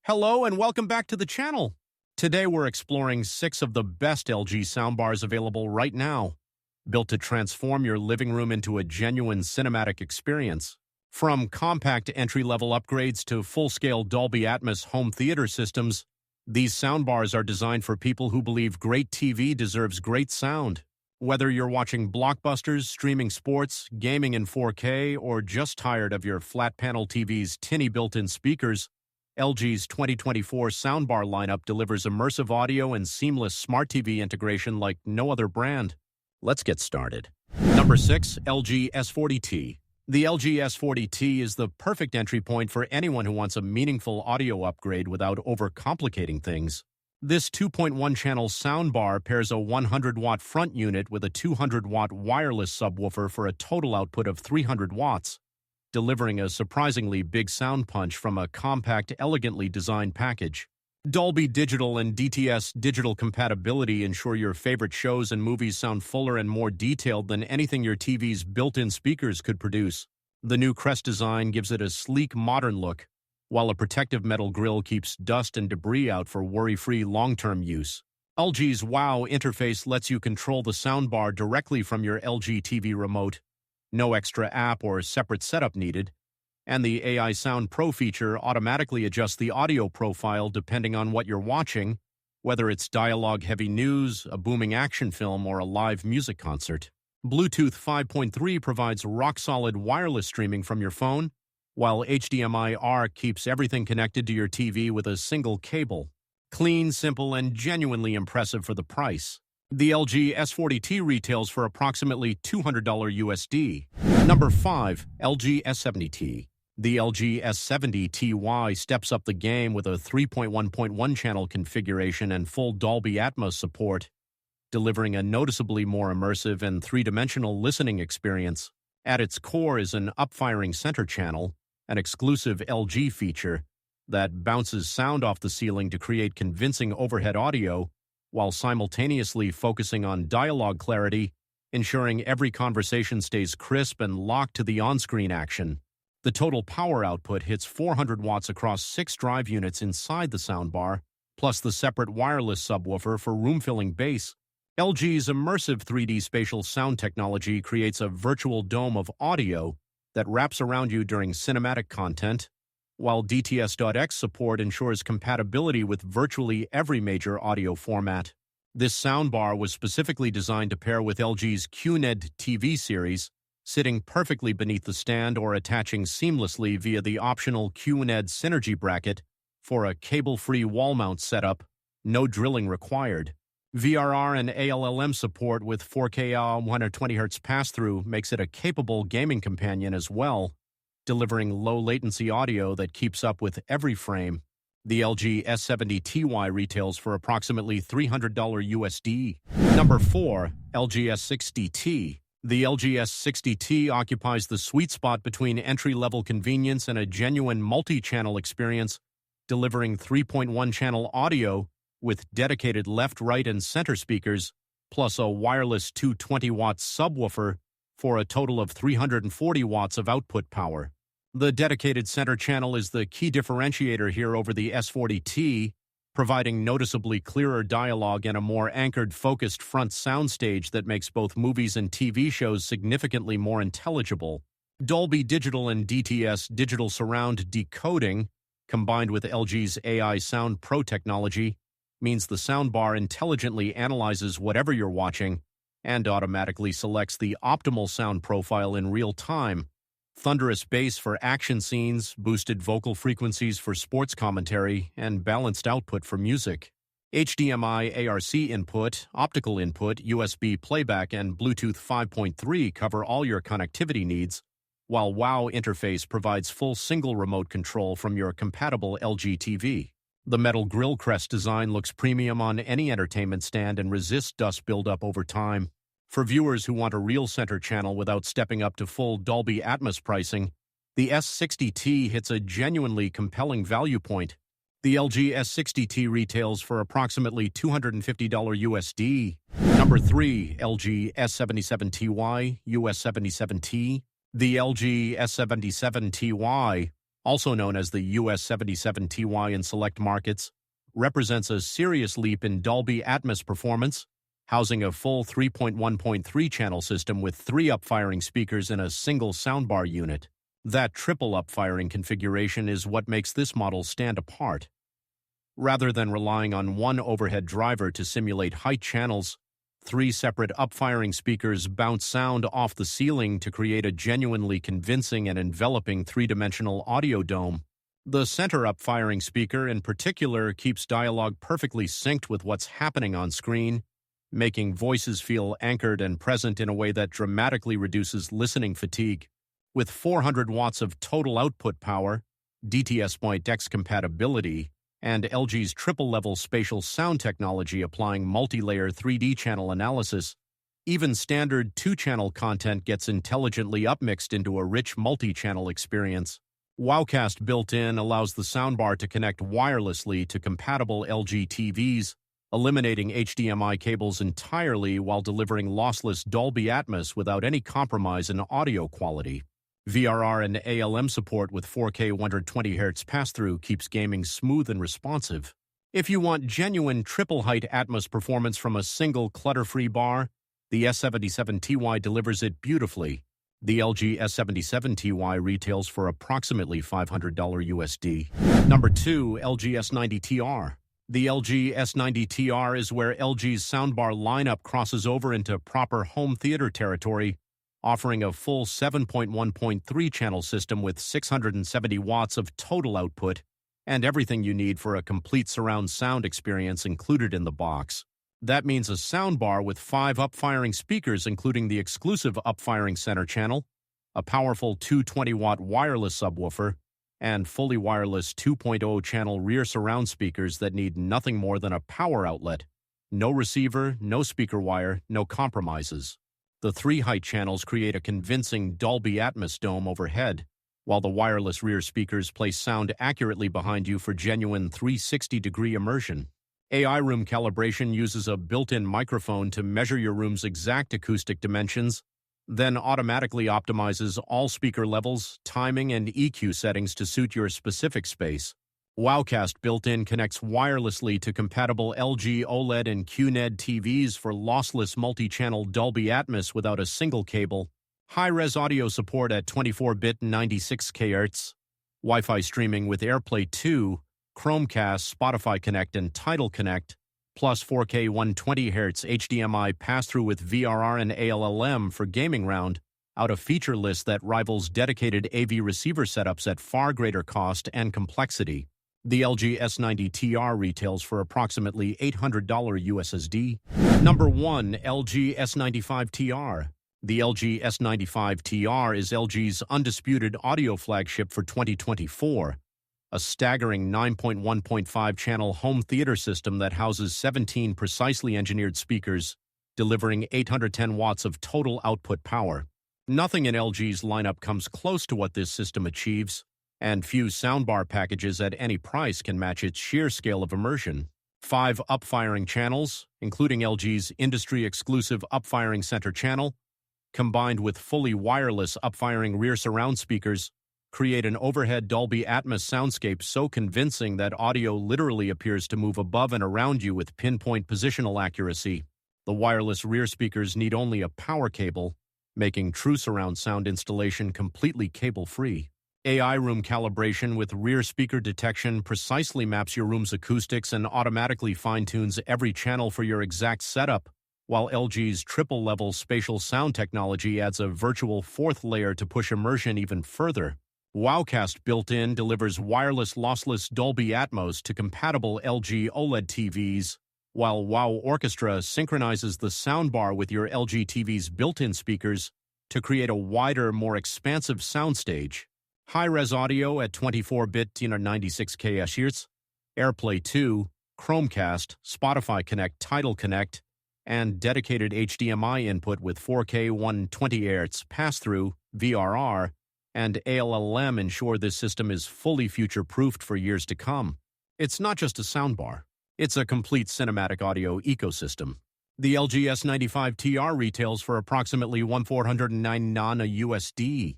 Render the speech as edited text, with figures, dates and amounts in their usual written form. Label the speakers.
Speaker 1: Hello and welcome back to the channel. Today we're exploring 6 of the best LG soundbars available right now, built to transform your living room into a genuine cinematic experience. From compact entry-level upgrades to full-scale Dolby Atmos home theater systems, these soundbars are designed for people who believe great TV deserves great sound. Whether you're watching blockbusters, streaming sports, gaming in 4K, or just tired of your flat-panel TV's tinny built-in speakers, LG's 2024 soundbar lineup delivers immersive audio and seamless smart TV integration like no other brand. Let's get started. Number 6. LG S40T. The LG S40T is the perfect entry point for anyone who wants a meaningful audio upgrade without overcomplicating things. This 2.1-channel soundbar pairs a 100-watt front unit with a 200-watt wireless subwoofer for a total output of 300 watts. Delivering a surprisingly big sound punch from a compact, elegantly designed package. Dolby Digital and DTS digital compatibility ensure your favorite shows and movies sound fuller and more detailed than anything your TV's built-in speakers could produce. The new crest design gives it a sleek, modern look, while a protective metal grille keeps dust and debris out for worry-free long-term use. LG's WOW interface lets you control the soundbar directly from your LG TV remote. No extra app or separate setup needed, and the AI Sound Pro feature automatically adjusts the audio profile depending on what you're watching, whether it's dialogue-heavy news, a booming action film, or a live music concert. Bluetooth 5.3 provides rock-solid wireless streaming from your phone, while HDMI-R keeps everything connected to your TV with a single cable. Clean, simple, and genuinely impressive for the price. The LG S40T retails for approximately $200 USD. Number 5. LG S70T. The LG S70Ty steps up the game with a 3.1.1-channel configuration and full Dolby Atmos support, delivering a noticeably more immersive and three-dimensional listening experience. At its core is an up-firing center channel, an exclusive LG feature that bounces sound off the ceiling to create convincing overhead audio, while simultaneously focusing on dialogue clarity, ensuring every conversation stays crisp and locked to the on-screen action. The total power output hits 400 watts across 6 drive units inside the soundbar, plus the separate wireless subwoofer for room-filling bass. LG's immersive 3D spatial sound technology creates a virtual dome of audio that wraps around you during cinematic content, while DTS.X support ensures compatibility with virtually every major audio format. This soundbar was specifically designed to pair with LG's QNED TV series, sitting perfectly beneath the stand or attaching seamlessly via the optional QNED Synergy bracket for a cable-free wall mount setup, no drilling required. VRR and ALLM support with 4K 120Hz pass-through makes it a capable gaming companion as well, delivering low-latency low-latency audio that keeps up with every frame. The LG S70Ty retails for approximately $300 USD. Number 4. LG S60T. The LG S60T occupies the sweet spot between entry-level convenience and a genuine multi-channel experience, delivering 3.1-channel audio with dedicated left, right, and center speakers, plus a wireless 220-watt subwoofer for a total of 340 watts of output power. The dedicated center channel is the key differentiator here over the S40T, providing noticeably clearer dialogue and a more anchored, focused front soundstage that makes both movies and TV shows significantly more intelligible. Dolby Digital and DTS digital surround decoding, combined with LG's AI Sound Pro technology, means the soundbar intelligently analyzes whatever you're watching and automatically selects the optimal sound profile in real time. Thunderous bass for action scenes, boosted vocal frequencies for sports commentary, and balanced output for music. HDMI ARC input, optical input, USB playback, and Bluetooth 5.3 cover all your connectivity needs, while WOW interface provides full single remote control from your compatible LG TV. The metal grille crest design looks premium on any entertainment stand and resists dust buildup over time. For viewers who want a real center channel without stepping up to full Dolby Atmos pricing, the S60T hits a genuinely compelling value point. The LG S60T retails for approximately $250 USD. Number 3. LG S77Ty, US77T. The LG S77Ty also known as the US77TY in select markets, represents a serious leap in Dolby Atmos performance, housing a full 3.1.3 channel system with 3 upfiring speakers in a single soundbar unit. That triple upfiring configuration is what makes this model stand apart. Rather than relying on one overhead driver to simulate height channels, 3 separate upfiring speakers bounce sound off the ceiling to create a genuinely convincing and enveloping 3-dimensional audio dome. The center upfiring speaker, in particular, keeps dialogue perfectly synced with what's happening on screen, making voices feel anchored and present in a way that dramatically reduces listening fatigue. With 400 watts of total output power, DTS.X compatibility, and LG's triple-level spatial sound technology applying multi-layer 3D channel analysis, even standard 2-channel content gets intelligently upmixed into a rich multi-channel experience. Wowcast built-in allows the soundbar to connect wirelessly to compatible LG TVs, eliminating HDMI cables entirely while delivering lossless Dolby Atmos without any compromise in audio quality. VRR and ALM support with 4K 120Hz pass-through keeps gaming smooth and responsive. If you want genuine triple-height Atmos performance from a single clutter-free bar, the S77TY delivers it beautifully. The LG S77TY retails for approximately $500 USD. Number 2, LG S90TR. The LG S90TR is where LG's soundbar lineup crosses over into proper home theater territory, offering a full 7.1.3 channel system with 670 watts of total output and everything you need for a complete surround sound experience included in the box. That means a soundbar with 5 upfiring speakers including the exclusive upfiring center channel, a powerful 220-watt wireless subwoofer, and fully wireless 2.0 channel rear surround speakers that need nothing more than a power outlet. No receiver, no speaker wire, no compromises. The 3 height channels create a convincing Dolby Atmos dome overhead, while the wireless rear speakers place sound accurately behind you for genuine 360-degree immersion. AI room calibration uses a built-in microphone to measure your room's exact acoustic dimensions, then automatically optimizes all speaker levels, timing, and EQ settings to suit your specific space. Wowcast built-in connects wirelessly to compatible LG OLED and QNED TVs for lossless multi-channel Dolby Atmos without a single cable, high-res audio support at 24-bit 96 kHz, Wi-Fi streaming with AirPlay 2, Chromecast, Spotify Connect, and Tidal Connect, plus 4K 120Hz HDMI pass-through with VRR and ALM for gaming round, out a feature list that rivals dedicated AV receiver setups at far greater cost and complexity. The LG S90TR retails for approximately $800 USD. Number 1, LG S95TR. The LG S95TR is LG's undisputed audio flagship for 2024, a staggering 9.1.5-channel home theater system that houses 17 precisely engineered speakers, delivering 810 watts of total output power. Nothing in LG's lineup comes close to what this system achieves, and few soundbar packages at any price can match its sheer scale of immersion. 5 upfiring channels, including LG's industry-exclusive upfiring center channel, combined with fully wireless upfiring rear surround speakers, create an overhead Dolby Atmos soundscape so convincing that audio literally appears to move above and around you with pinpoint positional accuracy. The wireless rear speakers need only a power cable, making true surround sound installation completely cable-free. AI room calibration with rear speaker detection precisely maps your room's acoustics and automatically fine-tunes every channel for your exact setup, while LG's triple-level spatial sound technology adds a virtual 4th layer to push immersion even further. Wowcast built-in delivers wireless lossless Dolby Atmos to compatible LG OLED TVs, while Wow Orchestra synchronizes the soundbar with your LG TV's built-in speakers to create a wider, more expansive soundstage. High-res audio at 24-bit 96 kHz, AirPlay 2, Chromecast, Spotify Connect, Tidal Connect, and dedicated HDMI input with 4K 120Hz pass-through, VRR, and ALM ensure this system is fully future-proofed for years to come. It's not just a soundbar. It's a complete cinematic audio ecosystem. The LG S95TR retails for approximately $1,499 USD.